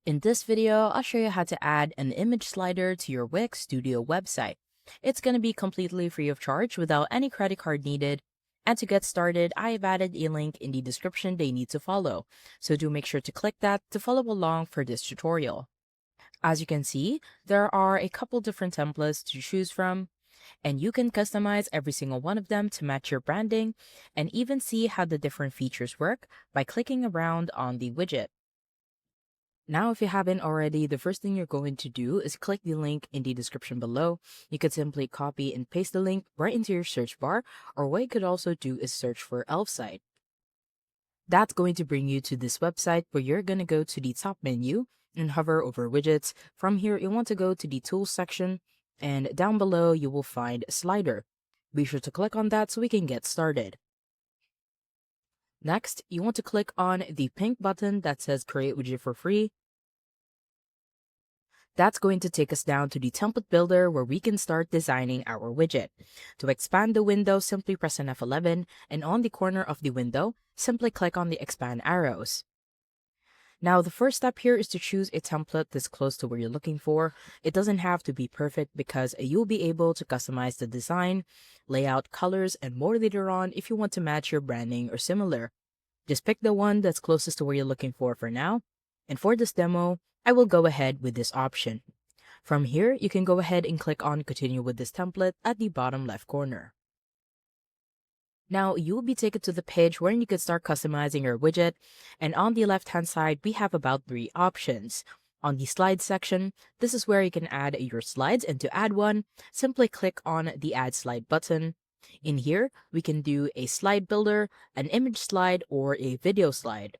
In this video, I'll show you how to add an image slider to your Wix Studio website. It's going to be completely free of charge without any credit card needed. And to get started, I've added a link in the description they need to follow. So do make sure to click that to follow along for this tutorial. As you can see, there are a couple different templates to choose from, and you can customize every single one of them to match your branding and even see how the different features work by clicking around on the widget. Now, if you haven't already, the first thing you're going to do is click the link in the description below. You could simply copy and paste the link right into your search bar, or what you could also do is search for elf site. That's going to bring you to this website where you're going to go to the top menu and hover over widgets. From here, you want to go to the tools section, and down below you will find slider. Be sure to click on that so we can get started. Next, you want to click on the pink button that says Create Widget for Free. That's going to take us down to the template builder where we can start designing our widget. To expand the window, simply press an F11, and on the corner of the window, simply click on the expand arrows. Now, the first step here is to choose a template that's close to what you're looking for. It doesn't have to be perfect because you'll be able to customize the design, layout, colors, and more later on if you want to match your branding or similar. Just pick the one that's closest to what you're looking for now. And for this demo, I will go ahead with this option. From here, you can go ahead and click on Continue with this template at the bottom left corner. Now, you will be taken to the page where you can start customizing your widget, and on the left-hand side, we have about 3 options. On the slides section, this is where you can add your slides, and to add one, simply click on the Add Slide button. In here, we can do a slide builder, an image slide, or a video slide.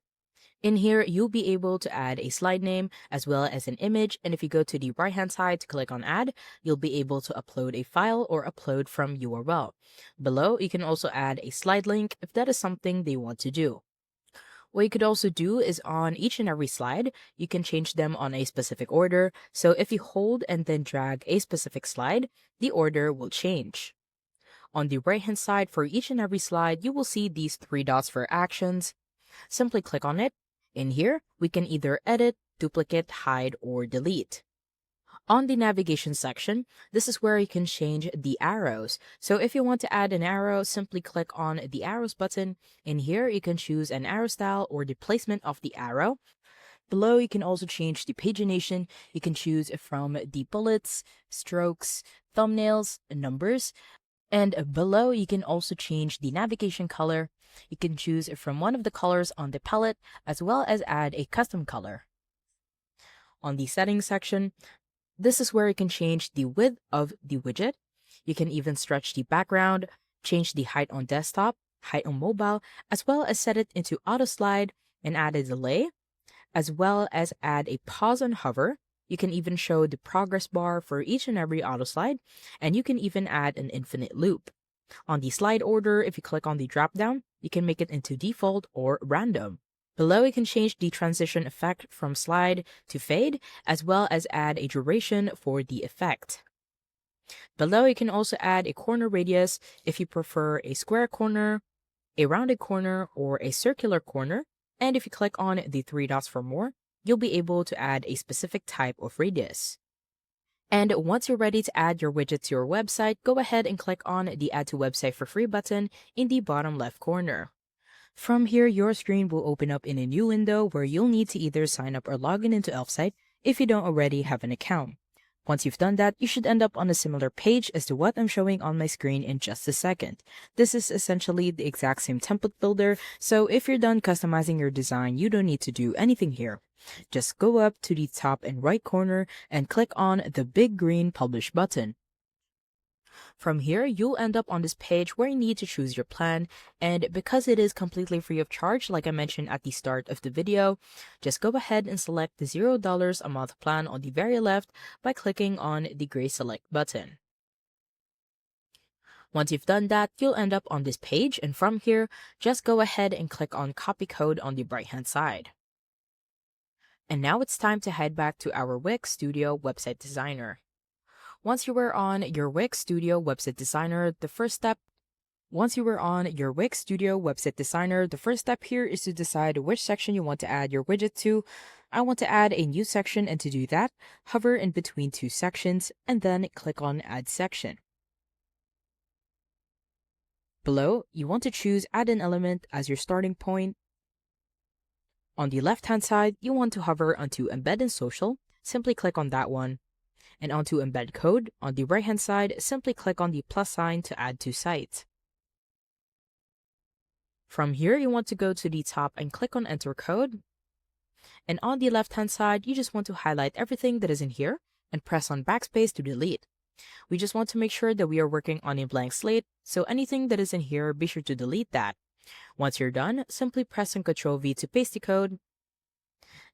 In here, you'll be able to add a slide name as well as an image, and if you go to the right hand side to click on add, you'll be able to upload a file or upload from URL. Below, you can also add a slide link if that is something they want to do. What you could also do is on each and every slide, you can change them on a specific order, so if you hold and then drag a specific slide, the order will change. On the right hand side for each and every slide, you will see these 3 dots for actions. Simply click on it. In here, we can either edit, duplicate, hide, or delete. On the navigation section, this is where you can change the arrows. So if you want to add an arrow, simply click on the arrows button. In here, you can choose an arrow style or the placement of the arrow. Below, you can also change the pagination. You can choose from the bullets, strokes, thumbnails, numbers. And below, you can also change the navigation color. You can choose from one of the colors on the palette, as well as add a custom color. On the settings section, this is where you can change the width of the widget. You can even stretch the background, change the height on desktop, height on mobile, as well as set it into auto slide and add a delay, as well as add a pause and hover. You can even show the progress bar for each and every auto slide, and you can even add an infinite loop. On the slide order, if you click on the drop down, you can make it into default or random. Below, you can change the transition effect from slide to fade, as well as add a duration for the effect. Below, you can also add a corner radius if you prefer a square corner, a rounded corner, or a circular corner. And if you click on the 3 dots for more, you'll be able to add a specific type of radius. And once you're ready to add your widget to your website, go ahead and click on the Add to Website for Free button in the bottom left corner. From here, your screen will open up in a new window where you'll need to either sign up or log in into ElfSite if you don't already have an account. Once you've done that, you should end up on a similar page as to what I'm showing on my screen in just a second. This is essentially the exact same template builder, so if you're done customizing your design, you don't need to do anything here. Just go up to the top and right corner and click on the big green Publish button. From here, you'll end up on this page where you need to choose your plan, and because it is completely free of charge, like I mentioned at the start of the video, just go ahead and select the $0 a month plan on the very left by clicking on the gray Select button. Once you've done that, you'll end up on this page, and from here, just go ahead and click on Copy Code on the right-hand side. And now it's time to head back to our Wix Studio website designer. Once you are on your Wix Studio website designer, the first step Once you are on your Wix Studio website designer, the first step here is to decide which section you want to add your widget to. I want to add a new section, and to do that, hover in between two sections and then click on Add Section. Below, you want to choose Add an Element as your starting point. On the left-hand side, you want to hover onto Embed in Social. Simply click on that one. And onto Embed Code, on the right-hand side, simply click on the plus sign to add to site. From here, you want to go to the top and click on Enter Code. And on the left-hand side, you just want to highlight everything that is in here and press on Backspace to delete. We just want to make sure that we are working on a blank slate, so anything that is in here, be sure to delete that. Once you're done, simply press on Ctrl V to paste the code.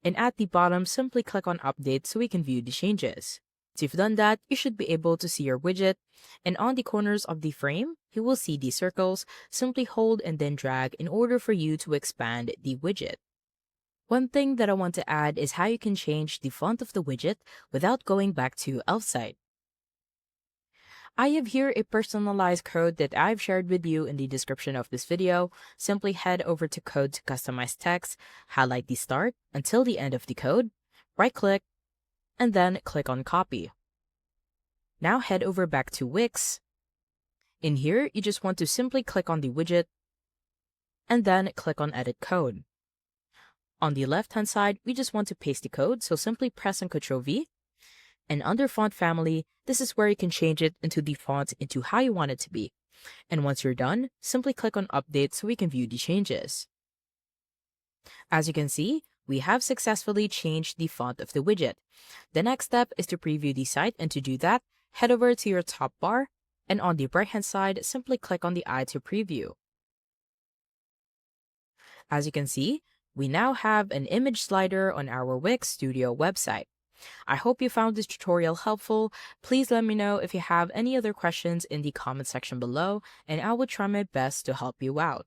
And at the bottom, simply click on Update so we can view the changes. Once you've done that, you should be able to see your widget, and on the corners of the frame, you will see these circles. Simply hold and then drag in order for you to expand the widget. One thing that I want to add is how you can change the font of the widget without going back to Elf site. I have here a personalized code that I've shared with you in the description of this video. Simply head over to Code to customize text, highlight the start until the end of the code, right-click, and then click on Copy. Now head over back to Wix. In here, you just want to simply click on the widget, and then click on Edit Code. On the left-hand side, we just want to paste the code, so simply press on Ctrl V. And under Font Family, this is where you can change it into the font into how you want it to be. And once you're done, simply click on Update so we can view the changes. As you can see, we have successfully changed the font of the widget. The next step is to preview the site, and to do that, head over to your top bar, and on the right-hand side, simply click on the eye to preview. As you can see, we now have an image slider on our Wix Studio website. I hope you found this tutorial helpful. Please let me know if you have any other questions in the comment section below, and I will try my best to help you out.